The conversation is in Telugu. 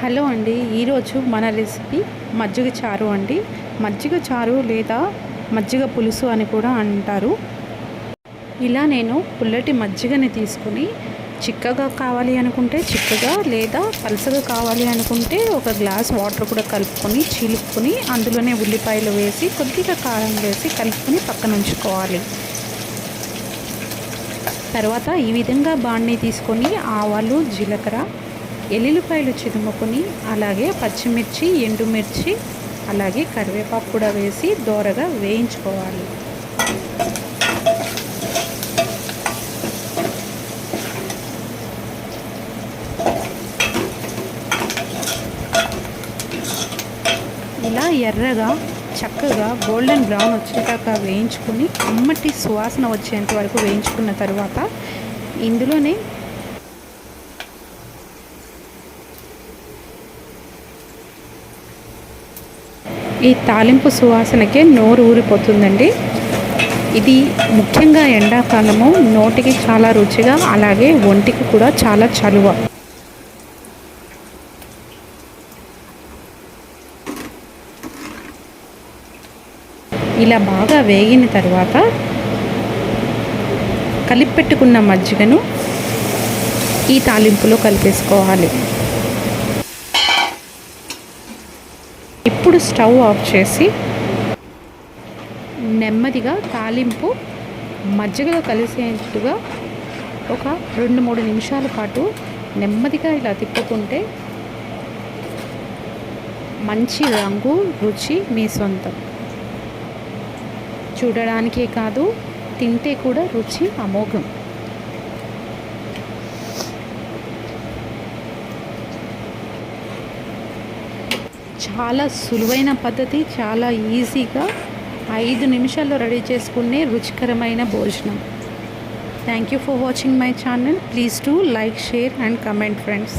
హలో అండి, ఈరోజు మన రెసిపీ మజ్జిగ చారు అండి. మజ్జిగ చారు లేదా మజ్జిగ పులుసు అని కూడా అంటారు. ఇలా నేను పుల్లటి మజ్జిగని తీసుకుని చిక్కగా కావాలి అనుకుంటే చిక్కగా, లేదా పలసగా కావాలి అనుకుంటే ఒక గ్లాస్ వాటర్ కూడా కలుపుకొని చిలుపుకొని అందులోనే ఉల్లిపాయలు వేసి కొద్దిగా కారం వేసి కలుపుకొని పక్కన ఉంచుకోవాలి. తర్వాత ఈ విధంగా బాండీ తీసుకొని ఆవాలు, జీలకర్ర, ఎల్లుల్లిపాయలు చిదుముకొని అలాగే పచ్చిమిర్చి, ఎండుమిర్చి, అలాగే కరివేపాకు కూడా వేసి దోరగా వేయించుకోవాలి. ఇలా ఎర్రగా చక్కగా గోల్డెన్ బ్రౌన్ వచ్చేదాకా వేయించుకొని కమ్మటి సువాసన వచ్చేంత వరకు వేయించుకున్న తర్వాత ఇందులోనే ఈ తాలింపు సువాసనకే నోరు ఊరిపోతుందండి. ఇది ముఖ్యంగా ఎండాకాలము నోటికి చాలా రుచిగా, అలాగే ఒంటికి కూడా చాలా చలువ. ఇలా బాగా వేగిన తర్వాత కలిపెట్టుకున్న మజ్జిగను ఈ తాలింపులో కలిపేసుకోవాలి. ఇప్పుడు స్టవ్ ఆఫ్ చేసి నెమ్మదిగా తాలింపు మజ్జిగలో కలిసేట్టుగా ఒక 2-3 నిమిషాల పాటు నెమ్మదిగా ఇలా తిప్పుతుంటే మంచి రంగు, రుచి మీ సొంతం. చూడడానికే కాదు, తింటే కూడా రుచి అమోఘం. చాలా సులువైన పద్ధతి, చాలా ఈజీగా 5 నిమిషాల్లో రెడీ చేసుకునే రుచికరమైన భోజనం. Thank you for watching my channel. Please to like, share and comment friends.